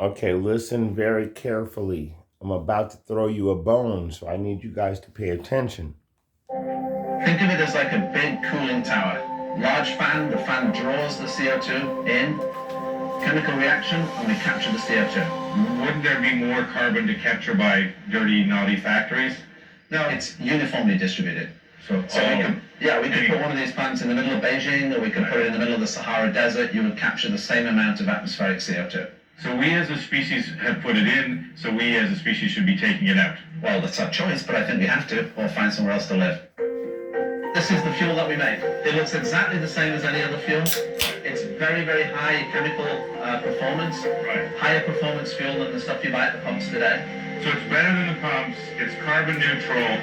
Okay, listen very carefully. I'm about to throw you a bone, so I need you guys to pay attention. Think of it as like a big cooling tower. Large fan, the fan draws the CO2 in, chemical reaction, and we capture the CO2. Wouldn't there be more carbon to capture by dirty, naughty factories? No, it's uniformly distributed. So we could put one of these plants in the middle of Beijing, or we could put it in the middle of the Sahara Desert. You would capture the same amount of atmospheric CO2. So we as a species have put it in, so we as a species should be taking it out. Well, that's our choice, but I think we have to, or find somewhere else to live. This is the fuel that we make. It looks exactly the same as any other fuel. It's very, very high chemical performance, higher performance fuel than the stuff you buy at the pumps today. So it's better than the pumps, it's carbon neutral,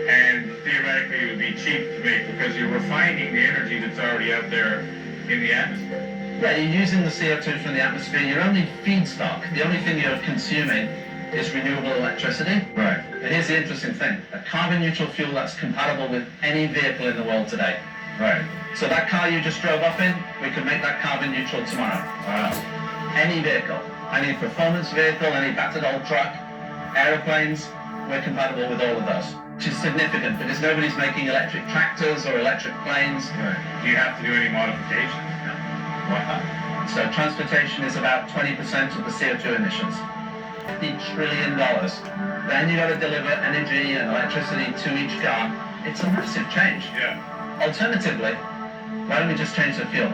and theoretically it would be cheap to make because you're refining the energy that's already out there in the atmosphere. Yeah, you're using the CO2 from the atmosphere. Your only feedstock, the only thing you're consuming is renewable electricity. Right. And here's the interesting thing. A carbon neutral fuel that's compatible with any vehicle in the world today. Right. So that car you just drove up in, we could make that carbon neutral tomorrow. Wow. Any vehicle, any performance vehicle, any battered old truck, aeroplanes, we're compatible with all of those. Which is significant because nobody's making electric tractors or electric planes. Right. Do you have to do any modifications? Wow. So transportation is about 20% of the CO2 emissions. $50 trillion. Then you got to deliver energy and electricity to each car. It's a massive change. Yeah. Alternatively, why don't we just change the fuel?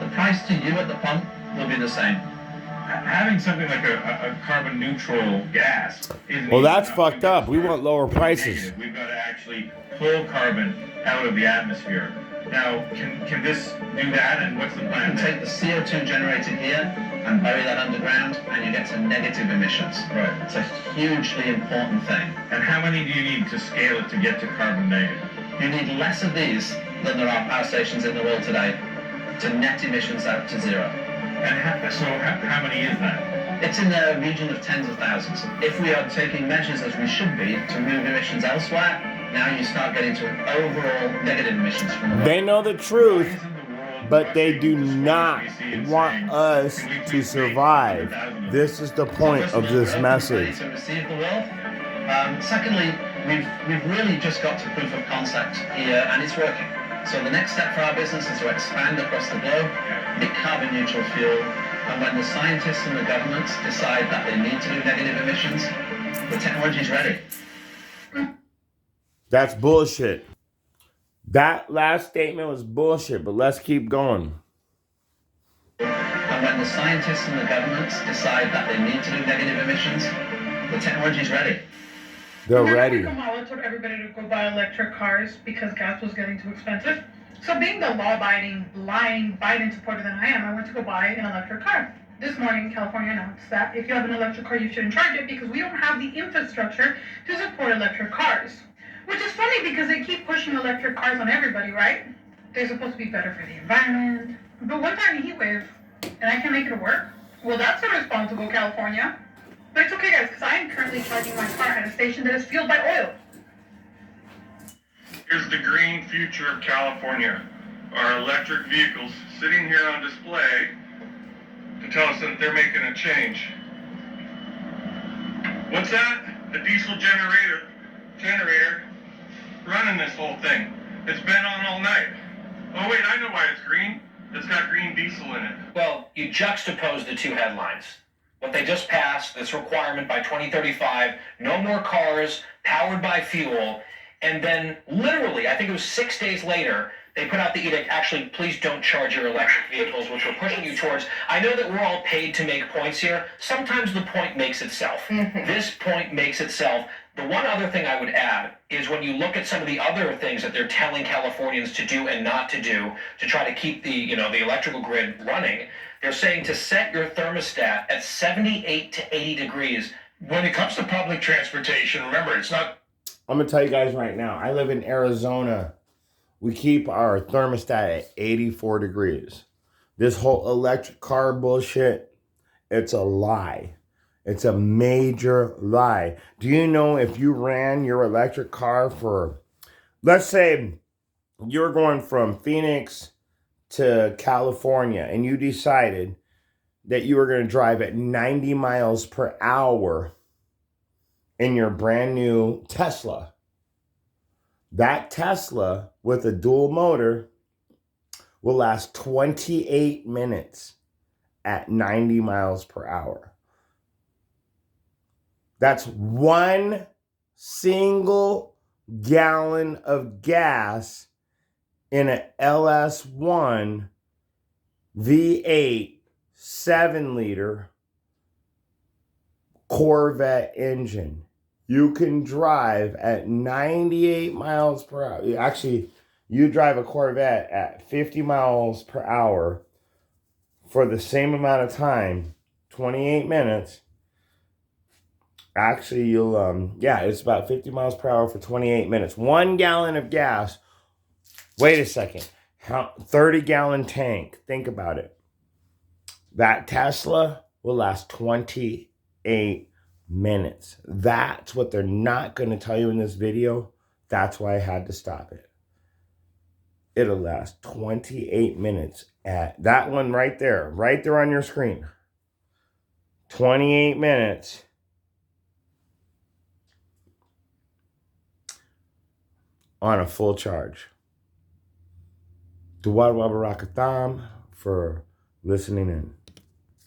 The price to you at the pump will be the same. Having something like a carbon neutral gas isn't Well, that's enough. fucked up. We want lower prices. We've got to actually pull carbon out of the atmosphere. Now, can this do that, and what's the You plan? can take the CO2 generated here and bury that underground, and you get to negative emissions. Right. It's a hugely important thing. And how many do you need to scale it to get to carbon negative? You need less of these than there are power stations in the world today to net emissions out to zero. And how many is that? It's in the region of tens of thousands. If we are taking measures as we should be to remove emissions elsewhere, now you start getting to overall negative emissions from the world. They know the truth, but they do not want us to survive. This is the point of this message. To receive the world. Secondly, we've really just got to proof of concept here, and it's working. So the next step for our business is to expand across the globe, make carbon neutral fuel, and when the scientists and the governments decide that they need to do negative emissions, the technology is ready. That's bullshit. That last statement was bullshit, but let's keep going. And when the scientists and the governments decide that they need to do negative emissions, the technology is ready. They're ready. Kamala told everybody to go buy electric cars because gas was getting too expensive. So being the law-abiding, lying Biden supporter that I am, I went to go buy an electric car. This morning, California announced that if you have an electric car, you shouldn't charge it because we don't have the infrastructure to support electric cars. Which is funny because they keep pushing electric cars on everybody, right? They're supposed to be better for the environment. But one time heat wave, and I can make it work? Well, that's irresponsible, California. But it's okay, guys, because I am currently charging my car at a station that is fueled by oil. Here's the green future of California. Our electric vehicles sitting here on display to tell us that they're making a change. What's that? A diesel generator running this whole thing. It's been on all night. Oh wait, I know why it's green. It's got green diesel in it. Well, you juxtapose the two headlines. What they just passed, this requirement by 2035, no more cars powered by fuel, and then literally, I think it was 6 days later, they put out the edict, actually, please don't charge your electric vehicles, which we're pushing you towards. I know that we're all paid to make points here. Sometimes the point makes itself. This point makes itself. The one other thing I would add is when you look at some of the other things that they're telling Californians to do and not to do to try to keep the electrical grid running, they're saying to set your thermostat at 78 to 80 degrees. When it comes to public transportation, remember, it's not... I'm going to tell you guys right now, I live in Arizona. We keep our thermostat at 84 degrees. This whole electric car bullshit, it's a lie. It's a major lie. Do you know if you ran your electric car for, let's say you're going from Phoenix to California and you decided that you were going to drive at 90 miles per hour in your brand new Tesla. That Tesla with a dual motor will last 28 minutes at 90 miles per hour. That's 1 single gallon of gas in an LS1 V8 7-liter Corvette engine. You can drive at 98 miles per hour. Actually, you drive a Corvette at 50 miles per hour for the same amount of time, 28 minutes. Actually, you'll, it's about 50 miles per hour for 28 minutes. 1 gallon of gas. Wait a second. 30-gallon tank. Think about it. That Tesla will last 28 minutes. That's what they're not going to tell you in this video. That's why I had to stop it. It'll last 28 minutes at that one right there on your screen. 28 minutes. On a full charge. Dawad Wabarakatham for listening in.